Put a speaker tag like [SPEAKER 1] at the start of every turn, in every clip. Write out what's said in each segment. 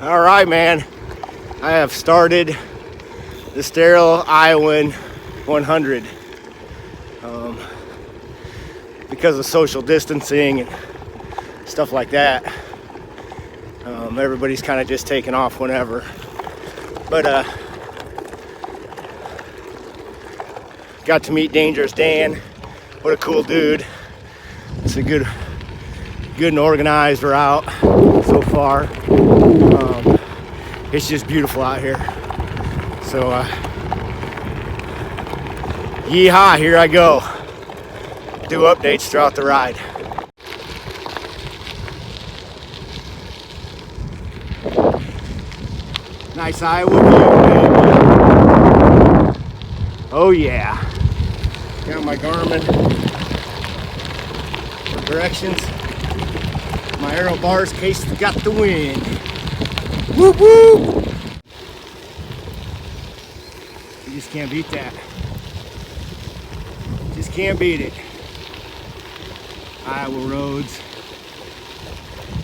[SPEAKER 1] All right, man. I have started the Sterile Iowan 100 because of social distancing and stuff like that. Everybody's kind of just taking off whenever. But got to meet Dangerous Dan. What a cool dude. It's a good and organized route so far. It's just beautiful out here. So yeehaw, here I go. Do updates throughout the ride. Nice Iowa view, baby. Oh yeah. Got my Garmin for directions. My aero bars in case it's got the wind. Whoop whoop! You just can't beat that. Just can't beat it. Iowa roads,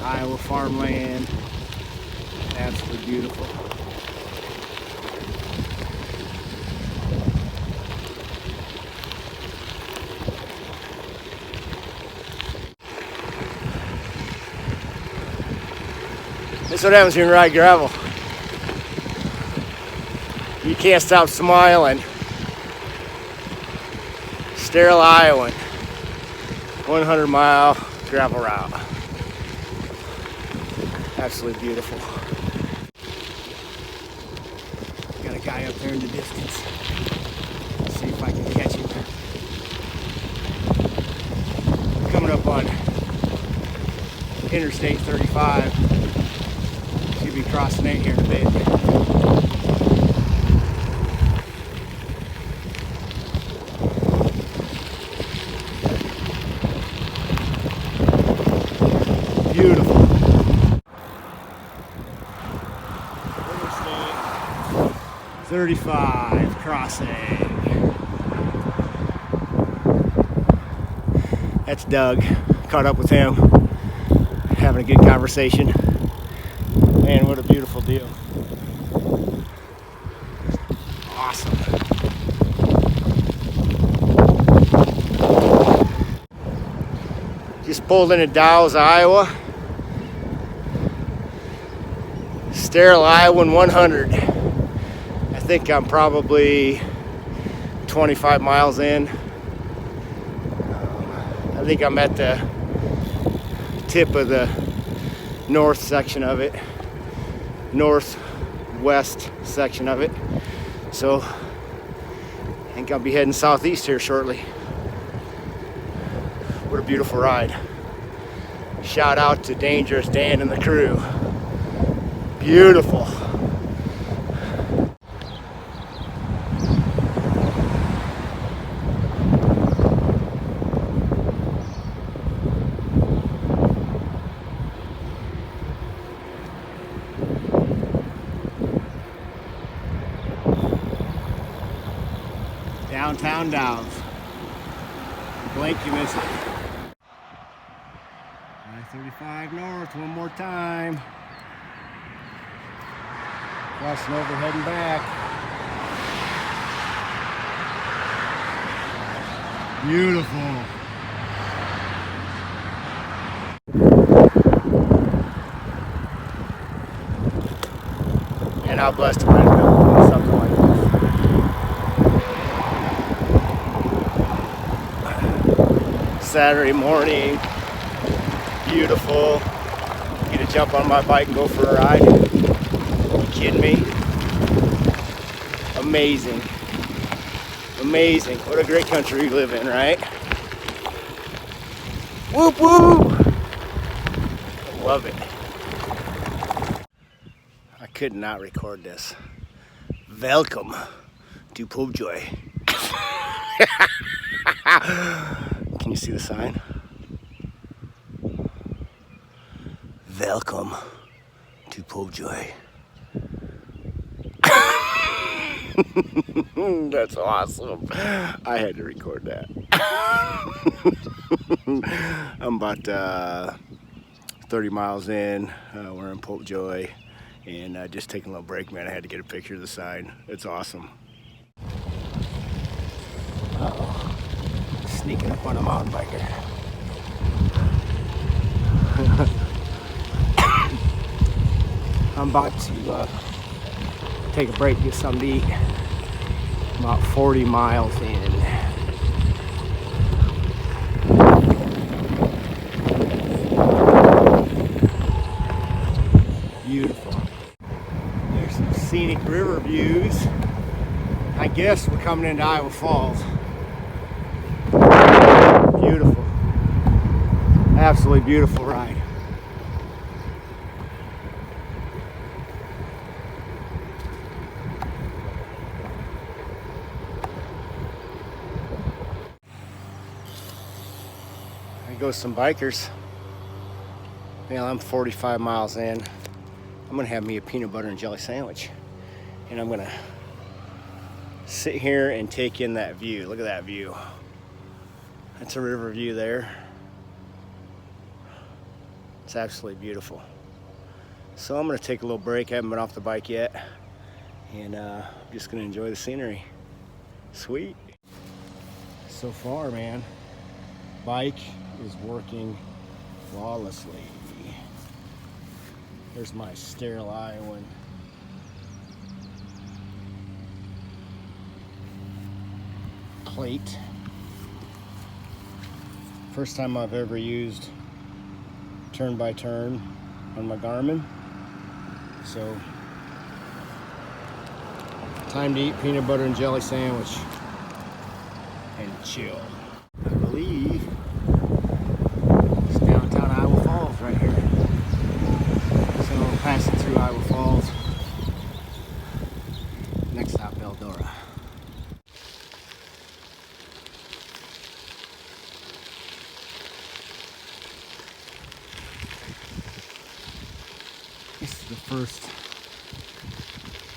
[SPEAKER 1] Iowa farmland, absolutely beautiful. That's what happens when you ride gravel. You can't stop smiling. Sterile Iowan, 100-mile gravel route. Absolutely beautiful. Got a guy up there in the distance. Let's see if I can catch him. Coming up on Interstate 35. Should be crossing it here in a bit. Beautiful. Interstate 35 crossing. That's Doug. Caught up with him. Having a good conversation. Man, what a beautiful deal. Awesome. Just pulled into Dow's, Iowa. Sterile Iowan 100. I think I'm probably 25 miles in. I think I'm at the tip of the north section of it. Northwest section of it. So I think I'll be heading southeast here shortly. What a beautiful ride. Shout out to Dangerous Dan and the crew. Beautiful. Downtown Downs. Blink, you miss it. I-35 north, one more time. Crossing over, heading back. Beautiful. And how blessed am I to build something like this. Saturday morning, beautiful. Get to jump on my bike and go for a ride. Are you kidding me? Amazing. Amazing. What a great country we live in, right? Whoop whoop! I love it. I could not record this. Welcome to Popejoy. Can you see the sign? Welcome to Popejoy. That's awesome. I had to record that. I'm about 30 miles in. We're in Popejoy. and just taking a little break, man. I had to get a picture of the sign. It's awesome. Uh-oh. Sneaking up on a mountain biker. I'm about to take a break, get something to eat. About 40 miles in. Beautiful. There's some scenic river views. I guess we're coming into Iowa Falls. Beautiful. Absolutely beautiful ride. There goes some bikers. Well, I'm 45 miles in. I'm gonna have me a peanut butter and jelly sandwich. And I'm gonna sit here and take in that view. Look at that view. That's a river view there. It's absolutely beautiful. So I'm gonna take a little break. I haven't been off the bike yet. And I'm just gonna enjoy the scenery. Sweet. So far, man, bike is working flawlessly. There's my Sterile Iowan. Plate. First time I've ever used turn by turn on my Garmin. So, time to eat peanut butter and jelly sandwich and chill. I believe it's downtown Iowa Falls right here. So we're passing through Iowa Falls. Next stop, Eldora. This is the first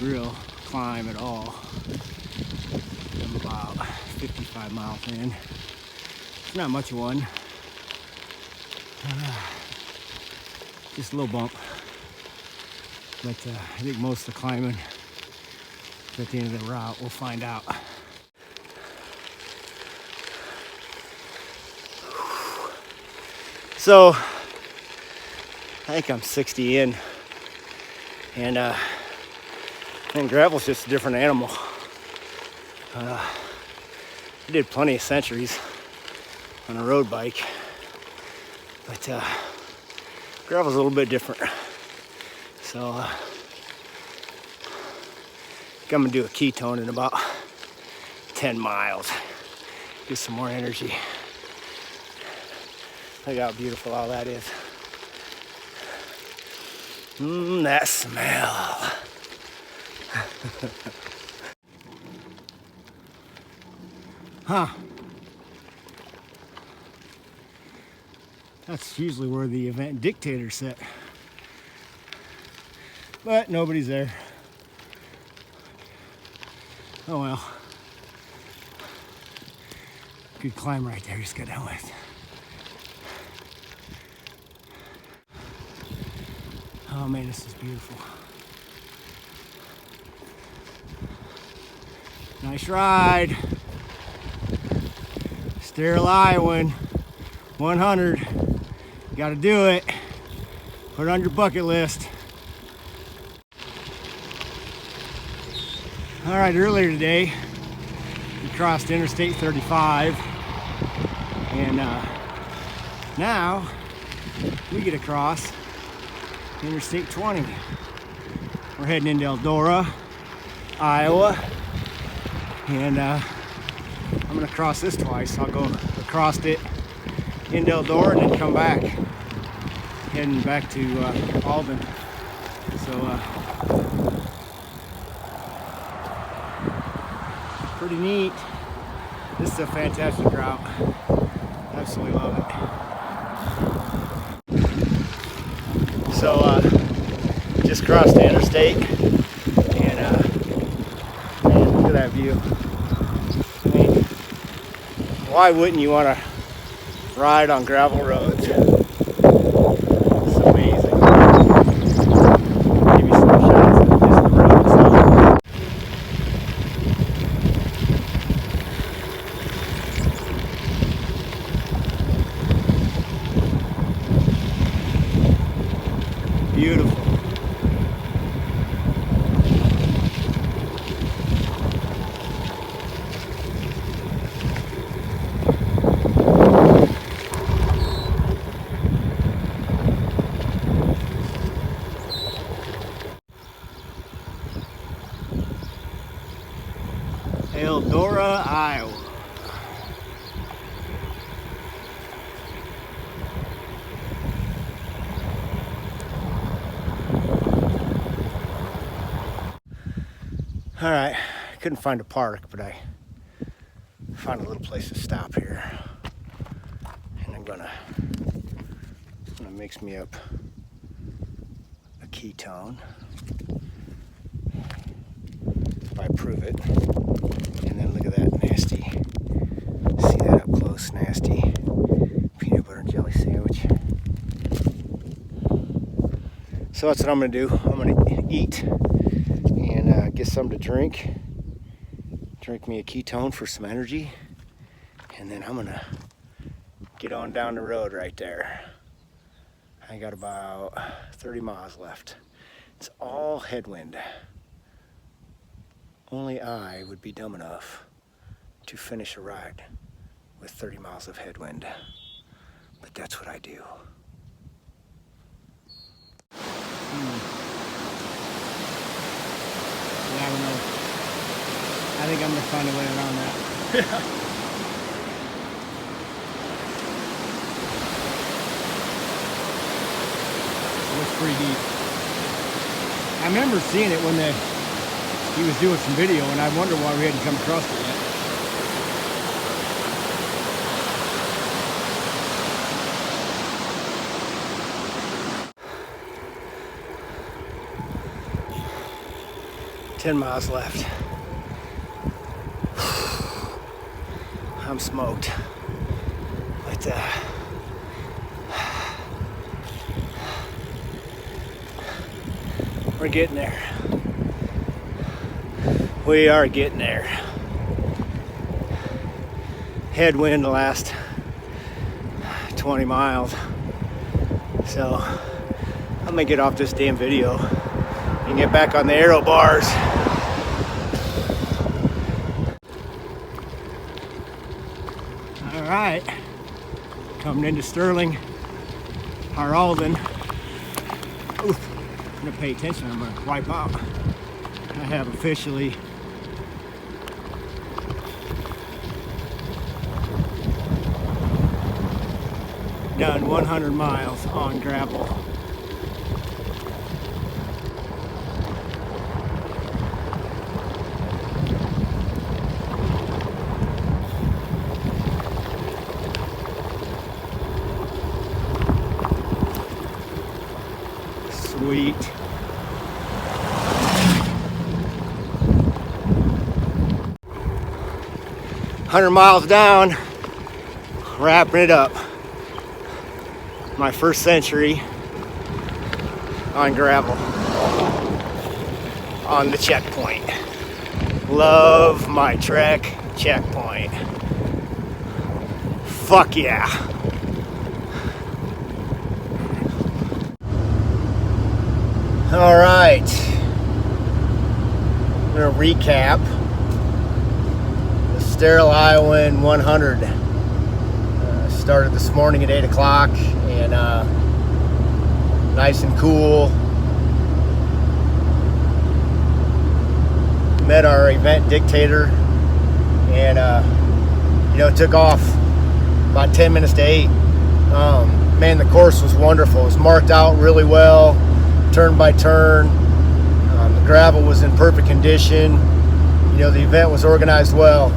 [SPEAKER 1] real climb at all. I'm about 55 miles in. It's not much of one. Just a little bump. But I think most of the climbing is at the end of the route. We'll find out. So, I think I'm 60 in. And gravel's just a different animal. I did plenty of centuries on a road bike. But gravel's a little bit different. So I'm gonna do a ketone in about 10 miles. Get some more energy. Look how beautiful all that is. That smell. Huh. That's usually where the event dictators sit. But nobody's there. Oh well. Good climb right there, just got done with. Oh man, this is beautiful. Nice ride. Sterile Iowan 100. You gotta do it. Put it on your bucket list. All right, earlier today, we crossed Interstate 35. And now we get across Interstate 20. We're heading into Eldora, Iowa, and I'm gonna cross this twice. I'll go across it into Eldora and then come back, heading back to Alden. So pretty neat. This is a fantastic route. Absolutely love it. So just crossed the interstate, and man, look at that view. I mean, why wouldn't you want to ride on gravel roads? It's amazing. Maybe some Eldora, Iowa. All right, I couldn't find a park, but I found a little place to stop here. And I'm gonna mix me up a ketone if I prove it. And then look at that nasty, see that up close, nasty peanut butter and jelly sandwich. So that's what I'm gonna do. I'm gonna eat and get something to drink. Drink me a ketone for some energy. And then I'm gonna get on down the road right there. I got about 30 miles left. It's all headwind. Only I would be dumb enough to finish a ride with 30 miles of headwind. But that's what I do. Yeah, I don't know. I think I'm gonna find a way around that. Looks pretty deep. I remember seeing it when he was doing some video, and I wonder why we hadn't come across it yet. $10 miles left. I'm smoked. But we're getting there. We are getting there. Headwind the last 20 miles. So I'm gonna get off this damn video and get back on the aero bars. All right, coming into Sterling, or Alden. Oof. I'm gonna pay attention, I'm gonna wipe out. I have officially done 100 miles on gravel. Sweet. $100 miles down, wrapping it up. My first century on gravel on the checkpoint. Love my trek checkpoint. Fuck yeah. All right, I'm gonna recap the Sterile Iowan 100. Started this morning at 8 o'clock and nice and cool. Met our event dictator and took off about 10 minutes to 8. Man, the course was wonderful. It was marked out really well, turn by turn. The gravel was in perfect condition. The event was organized well.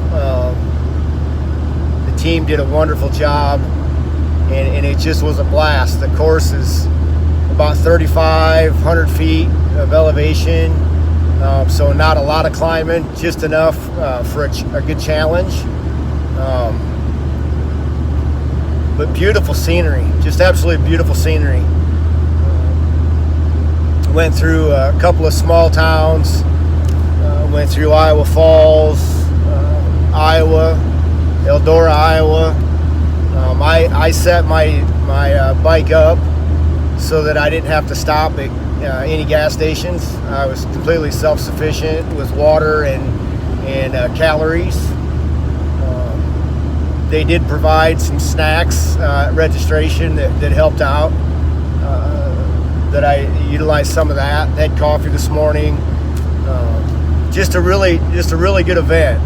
[SPEAKER 1] The team did a wonderful job, and it just was a blast. The course is about 3,500 feet of elevation, so not a lot of climbing, just enough for a good challenge. But beautiful scenery, just absolutely beautiful scenery. Went through a couple of small towns, went through Iowa Falls, Iowa, Eldora, Iowa. I set my bike up so that I didn't have to stop at any gas stations. I was completely self-sufficient with water and calories. They did provide some snacks at registration that helped out. That I utilized some of that. Had coffee this morning. just a really good event.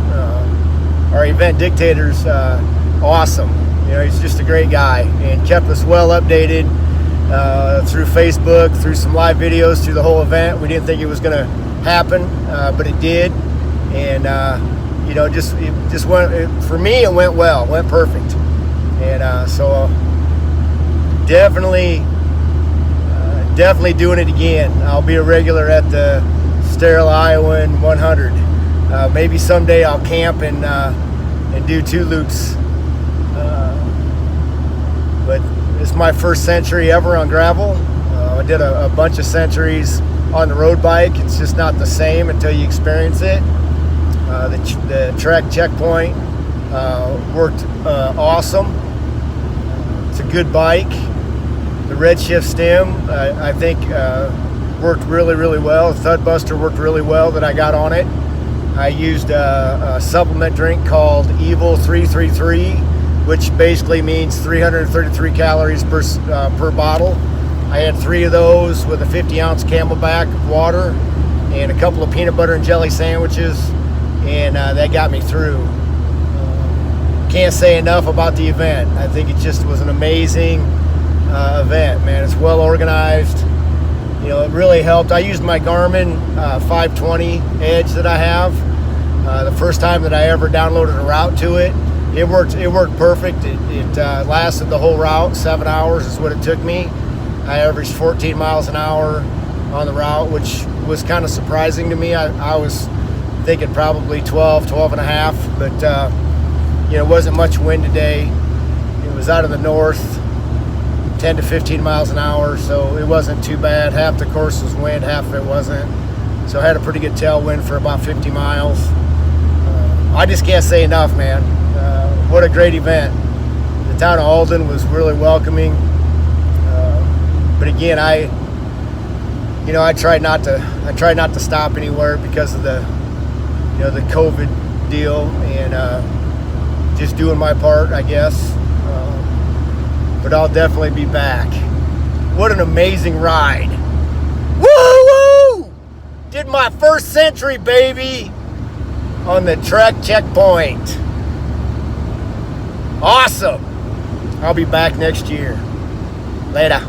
[SPEAKER 1] Our event dictator's awesome. You know, he's just a great guy and kept us well updated through Facebook, through some live videos, through the whole event. We didn't think it was going to happen, but it did. And you know, it just went, for me, it went well, went perfect. And so definitely doing it again. I'll be a regular at the Sterile Iowan 100. Maybe someday I'll camp and do 2 loops. But it's my first century ever on gravel. I did a bunch of centuries on the road bike. It's just not the same until you experience it. The Trek checkpoint worked awesome. It's a good bike. The Redshift stem, I think, worked really well. The Thud Buster worked really well that I got on it. I used a supplement drink called Evil 333, which basically means 333 calories per bottle. I had 3 of those with a 50-ounce Camelback of water and a couple of peanut butter and jelly sandwiches, and that got me through. Can't say enough about the event. I think it just was an amazing event, man. It's well organized. You know, it really helped. I used my Garmin 520 Edge that I have. The first time that I ever downloaded a route to it, it worked perfect. It lasted the whole route. 7 hours is what it took me. I averaged 14 miles an hour on the route, which was kind of surprising to me. I was thinking probably 12 and a half, but you know, it wasn't much wind today. It was out of the north, 10 to 15 miles an hour, so it wasn't too bad. Half the course was wind, half of it wasn't. So I had a pretty good tailwind for about 50 miles. I just can't say enough, man. What a great event. The town of Alden was really welcoming. But again, I tried not to stop anywhere because of the COVID deal, and just doing my part, I guess. But I'll definitely be back. What an amazing ride. Woo! Did my first century, baby, on the Trek checkpoint. Awesome. I'll be back next year. Later.